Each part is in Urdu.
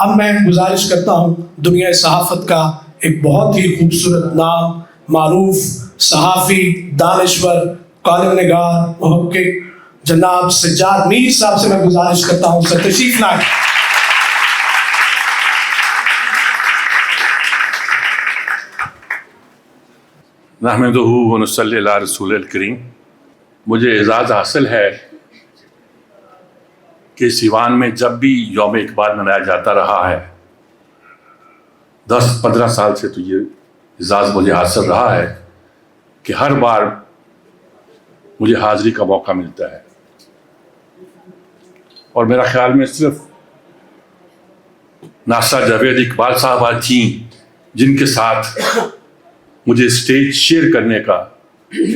اب میں گزارش کرتا ہوں دنیا صحافت کا ایک بہت ہی خوبصورت نام، معروف صحافی، دانشور، کالم نگار، محقق جناب سجاد میر صاحب سے میں گزارش کرتا ہوں سر تشریف لائیں۔ نحمدہ و نصلی علی رسول الکریم۔ مجھے اعزاز حاصل ہے کہ سیوان میں جب بھی یوم اقبال منایا جاتا رہا ہے، 10-15 سال سے تو یہ اعزاز مجھے حاصل رہا ہے کہ ہر بار مجھے حاضری کا موقع ملتا ہے، اور میرا خیال میں صرف ناسا جاوید اقبال صاحبہ تھیں جن کے ساتھ مجھے اسٹیج شیئر کرنے کا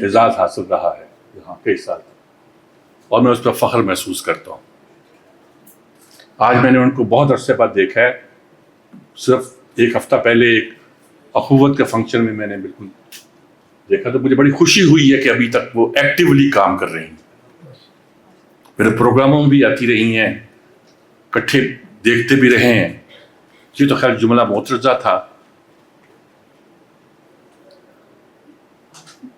اعزاز حاصل رہا ہے یہاں کئی سال، اور میں اس پر فخر محسوس کرتا ہوں۔ آج میں نے ان کو بہت عرصے بعد دیکھا ہے، صرف ایک ہفتہ پہلے ایک اخوت کے فنکشن میں نے بالکل دیکھا، تو مجھے بڑی خوشی ہوئی ہے کہ ابھی تک وہ ایکٹیولی کام کر رہی ہیں، میرے پروگراموں میں بھی آتی رہی ہیں، اکٹھے دیکھتے بھی رہے ہیں۔ یہ تو خیر جملہ معترضہ تھا۔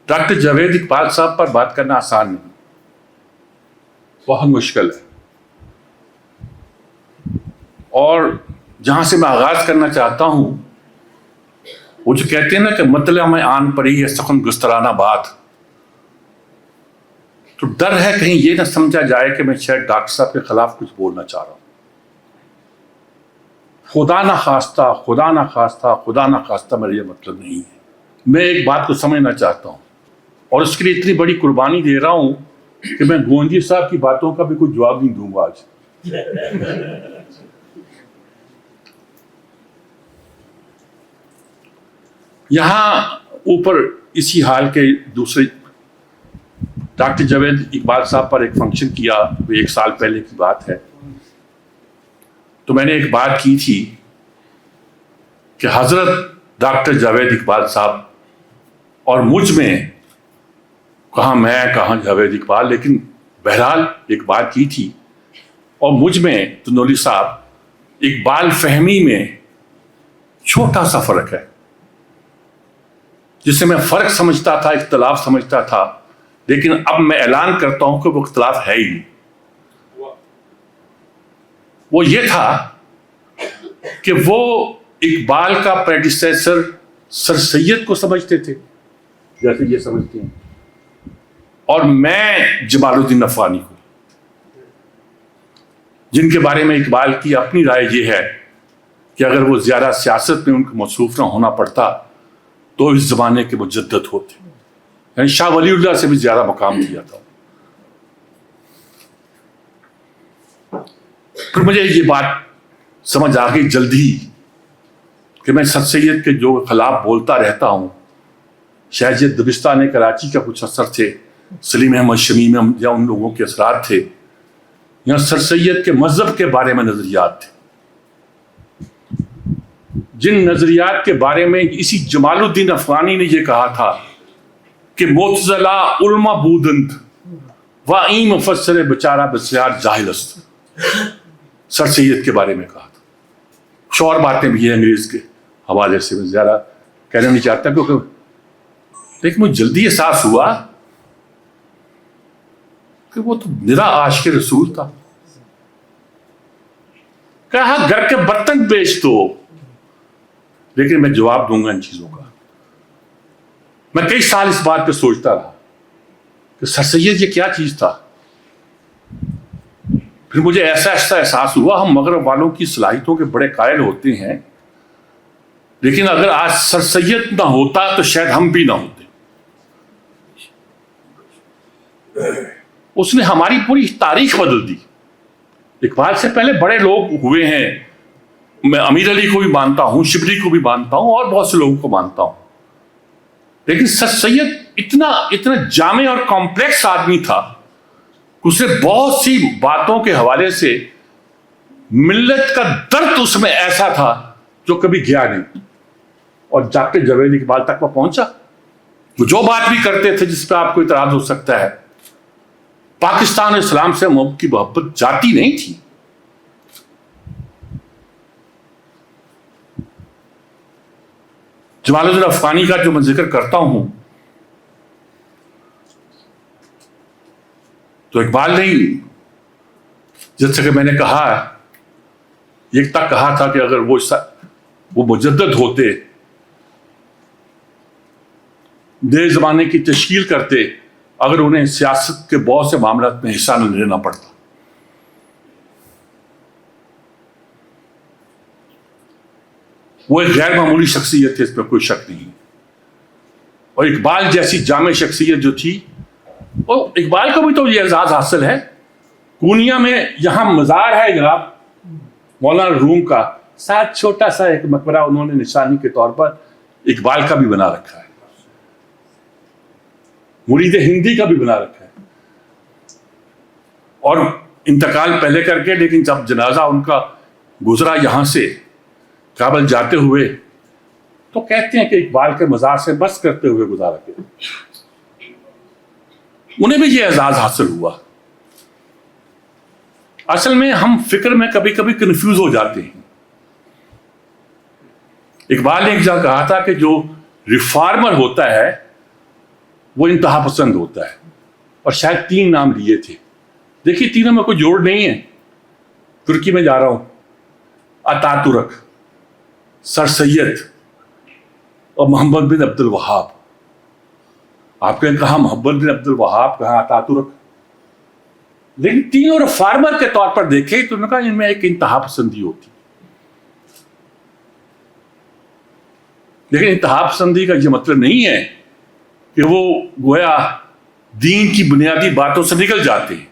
ڈاکٹر جاوید اقبال صاحب پر بات کرنا آسان نہیں، بہت مشکل ہے، اور جہاں سے میں آغاز کرنا چاہتا ہوں، وہ جو کہتے ہیں نا کہ مطلع میں آن پڑی ہے سخن گسترانہ بات، تو ڈر ہے کہیں یہ نہ سمجھا جائے کہ میں شاید ڈاکٹر صاحب کے خلاف کچھ بولنا چاہ رہا ہوں۔ خدا نہ خواستہ، خدا نہ خواستہ، خدا نہ خواستہ میرا یہ مطلب نہیں ہے۔ میں ایک بات کو سمجھنا چاہتا ہوں، اور اس کے لیے اتنی بڑی قربانی دے رہا ہوں کہ میں گونجی صاحب کی باتوں کا بھی کوئی جواب نہیں دوں گا آج۔ یہاں اوپر اسی حال کے دوسرے ڈاکٹر جاوید اقبال صاحب پر ایک فنکشن کیا، وہ 1 سال پہلے کی بات ہے، تو میں نے ایک بات کی تھی کہ حضرت ڈاکٹر جاوید اقبال صاحب اور مجھ میں، کہاں میں کہاں جاوید اقبال، لیکن بہرحال ایک بات کی تھی، اور مجھ میں تو نولی صاحب اقبال فہمی میں چھوٹا سا فرق ہے، جسے میں فرق سمجھتا تھا، اختلاف سمجھتا تھا، لیکن اب میں اعلان کرتا ہوں کہ وہ اختلاف ہے ہی نہیں۔ وہ یہ تھا کہ وہ اقبال کا پریڈیسیسر سر سید کو سمجھتے تھے جیسے یہ سمجھتے ہیں، اور میں جمال الدین افغانی کو، جن کے بارے میں اقبال کی اپنی رائے یہ ہے کہ اگر وہ زیادہ سیاست میں ان کو مصروف نہ ہونا پڑتا تو اس زمانے کے مجدد ہوتے، یعنی شاہ ولی اللہ سے بھی زیادہ مقام دیا تھا۔ پھر مجھے یہ بات سمجھ آ گئی جلدی کہ میں سر سید کے جو خلاف بولتا رہتا ہوں، شاید یہ دبستان کراچی کا کچھ اثر تھے، سلیم احمد شمیم یا ان لوگوں کے اثرات تھے، یا سر سید کے مذہب کے بارے میں نظریات تھے، جن نظریات کے بارے میں اسی جمال الدین افغانی نے یہ کہا تھا کہ معتزلہ علما بودند و این مفسر بچارہ بسیار جاہل است، سر سید کے بارے میں کہا تھا۔ کچھ اور باتیں بھی ہیں انگریز کے حوالے سے، میں زیادہ کہنا نہیں چاہتا، کیونکہ لیکن مجھے جلدی احساس ہوا کہ وہ تو نرا عاشق رسول تھا۔ کہا گھر کے برتن بیچ دو، لیکن میں جواب دوں گا ان چیزوں کا۔ میں کئی سال اس بات پہ سوچتا رہا کہ سر سید یہ کیا چیز تھا۔ پھر مجھے ایسا احساس ہوا ہم مغرب والوں کی صلاحیتوں کے بڑے قائل ہوتے ہیں، لیکن اگر آج سر سید نہ ہوتا تو شاید ہم بھی نہ ہوتے۔ اس نے ہماری پوری تاریخ بدل دی۔ اقبال سے پہلے بڑے لوگ ہوئے ہیں، میں امیر علی کو بھی مانتا ہوں، شبلی کو بھی مانتا ہوں، اور بہت سے لوگوں کو مانتا ہوں، لیکن سر سید اتنا جامع اور کمپلیکس آدمی تھا، اس نے بہت سی باتوں کے حوالے سے ملت کا درد اس میں ایسا تھا جو کبھی گیا نہیں، اور ڈاکٹر جاوید اقبال تک وہ پہنچا۔ وہ جو بات بھی کرتے تھے جس پہ آپ کو اعتراض ہو سکتا ہے، پاکستان اور اسلام سے کی محبت جاتی نہیں تھی، جمال الدین افغانی کا جو میں ذکر کرتا ہوں تو اقبال نے جیسے کہ میں نے کہا ایک تک کہا تھا کہ اگر وہ مجدد ہوتے، نئے زمانے کی تشکیل کرتے، اگر انہیں سیاست کے بہت سے معاملات میں حصہ نہ لینا پڑتا۔ وہ ایک غیر معمولی شخصیت ہے، اس میں کوئی شک نہیں۔ اور اقبال جیسی جامع شخصیت جو تھی، اور اقبال کو بھی تو یہ اعزاز حاصل ہے، کونیا میں یہاں مزار ہے جناب مولانا روم کا، ساتھ چھوٹا سا ایک مقبرہ انہوں نے نشانی کے طور پر اقبال کا بھی بنا رکھا ہے، مرید ہندی کا بھی بنا رکھا ہے، اور انتقال پہلے کر کے، لیکن جب جنازہ ان کا گزرا یہاں سے کابل جاتے ہوئے، تو کہتے ہیں کہ اقبال کے مزار سے بس کرتے ہوئے گزارا کیا۔ انہیں بھی یہ اعزاز حاصل ہوا۔ اصل میں ہم فکر میں کبھی کبھی کنفیوز ہو جاتے ہیں۔ اقبال نے ایک جگہ کہا تھا کہ جو ریفارمر ہوتا ہے وہ انتہا پسند ہوتا ہے، اور شاید 3 نام لیے تھے۔ دیکھیے تینوں میں کوئی جوڑ نہیں ہے۔ ترکی میں جا رہا ہوں، اتا ترک، سر سید اور محمد بن عبد الوہاب۔ آپ نے کہا محمد بن عبد الوہاب، کہاں اتا ترک، لیکن تینوں ریفارمر کے طور پر دیکھیں تو انہوں نے کہا ان میں ایک انتہا پسندی ہوتی۔ لیکن انتہا پسندی کا یہ مطلب نہیں ہے کہ وہ گویا دین کی بنیادی باتوں سے نکل جاتے ہیں۔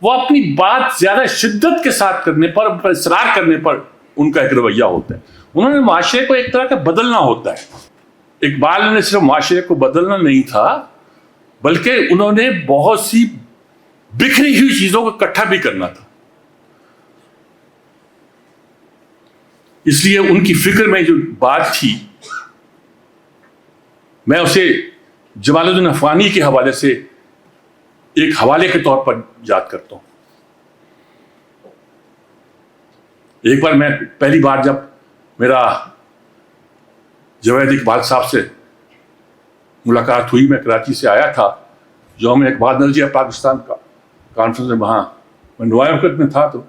وہ اپنی بات زیادہ شدت کے ساتھ کرنے پر، ان پر اصرار کرنے پر ان کا ایک رویہ ہوتا ہے۔ انہوں نے معاشرے کو ایک طرح کا بدلنا ہوتا ہے۔ اقبال نے صرف معاشرے کو بدلنا نہیں تھا، بلکہ انہوں نے بہت سی بکھری ہوئی چیزوں کو اکٹھا بھی کرنا تھا۔ اس لیے ان کی فکر میں جو بات تھی، میں اسے جمال الدین افغانی کے حوالے سے ایک حوالے کے طور پر یاد کرتا ہوں۔ ایک بار میں پہلی بار جب میرا جاوید اقبال صاحب سے ملاقات ہوئی، میں کراچی سے آیا تھا، یوم اقبال نظریہ پاکستان کا کانفرنس میں، وہاں میں نوائے وقت میں تھا، تو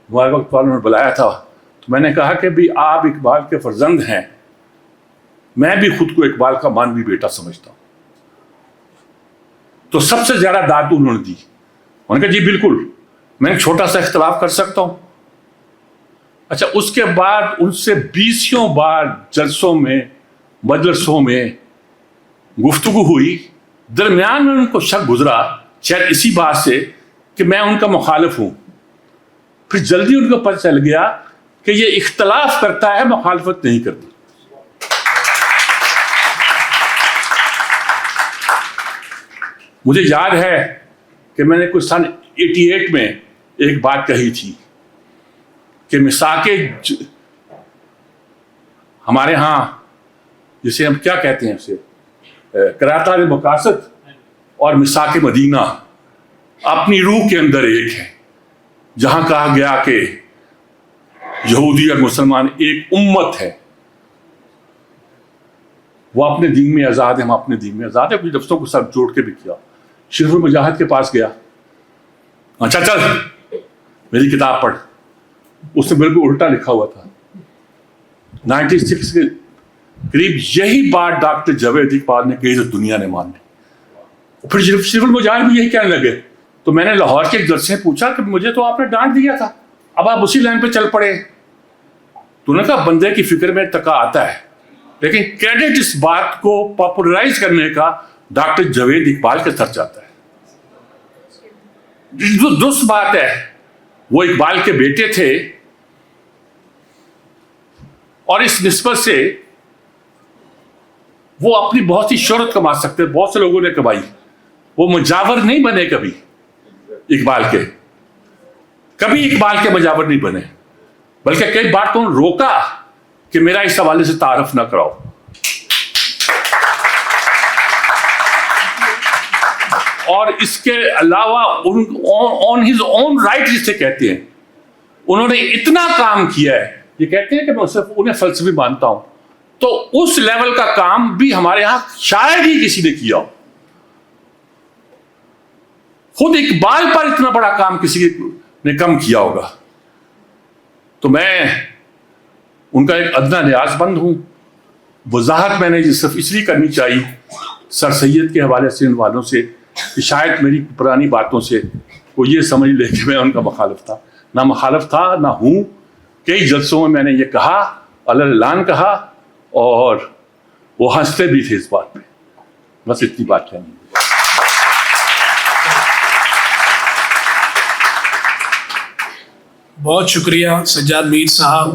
نوائے وقت والوں نے بلایا تھا، تو میں نے کہا کہ بھی آپ اقبال کے فرزند ہیں، میں بھی خود کو اقبال کا مانوی بیٹا سمجھتا ہوں۔ تو سب سے زیادہ داد انہوں نے دی۔ انہوں نے کہا جی بالکل، میں ایک چھوٹا سا اختلاف کر سکتا ہوں۔ اچھا، اس کے بعد ان سے 20 بار جلسوں میں، مجلسوں میں گفتگو ہوئی، درمیان میں ان کو شک گزرا شاید اسی بات سے کہ میں ان کا مخالف ہوں۔ پھر جلدی ان کو پتہ چل گیا کہ یہ اختلاف کرتا ہے، مخالفت نہیں کرتا۔ مجھے یاد ہے کہ میں نے کچھ سن 88 میں ایک بات کہی تھی کہ مساک ہمارے ہاں جسے ہم کیا کہتے ہیں اسے، کراتار مقاصد اور مساک مدینہ اپنی روح کے اندر ایک ہے، جہاں کہا گیا کہ یہودی اور مسلمان ایک امت ہے، وہ اپنے دین میں آزاد ہے، ہم اپنے دین میں آزاد ہے۔ کچھ لفظوں کو سب جوڑ کے بھی کیا۔ شریف المجاہد کے پاس گیا، اچھا چل میری کتاب پڑھ، اس میں بالکل الٹا لکھا ہوا تھا۔ 96 کے قریب یہی بات ڈاکٹر جاوید اقبال نے کہی تو دنیا نے مان لی۔ پھر شریف المجاہد بھی یہی کہنے لگے، تو میں نے لاہور کے ایک جلسے سے پوچھا کہ مجھے تو آپ نے ڈانٹ دیا تھا، اب آپ اسی لائن پہ چل پڑے۔ تو نے کہا بندے کی فکر میں ٹکا آتا ہے، لیکن کریڈٹ اس بات کو پاپولرائز کرنے کا ڈاکٹر جاوید اقبال کے سر جاتا ہے۔ جو درست بات ہے، وہ اقبال کے بیٹے تھے، اور اس نسبت سے وہ اپنی بہت سی شہرت کما سکتے، بہت سے لوگوں نے کمائی۔ وہ مجاور نہیں بنے کبھی اقبال کے، کبھی اقبال کے مجاور نہیں بنے، بلکہ کئی بار تو روکا کہ میرا اس حوالے سے تعارف نہ کراؤ۔ اور اس کے علاوہ on his own right جسے کہتے ہیں، انہوں نے اتنا کام کیا ہے۔ یہ کہتے ہیں کہ میں صرف انہیں فلسفی مانتا ہوں، تو اس لیول کا کام بھی ہمارے یہاں شاید ہی کسی نے کیا ہو. خود اقبال پر اتنا بڑا کام کسی نے کم کیا ہوگا. تو میں ان کا ایک ادنا نیاز مند ہوں. وضاحت میں نے صرف اس لیے کرنی چاہیے سر سید کے حوالے سے ان والوں سے کہ شاید میری پرانی باتوں سے وہ یہ سمجھ لے کہ میں ان کا مخالف تھا. نہ مخالف تھا نہ ہوں. کئی جلسوں میں نے یہ کہا، اعلان کہا، اور وہ ہنستے بھی تھے اس بات پہ. بس اتنی بات کہنی. بہت شکریہ سجاد میر صاحب.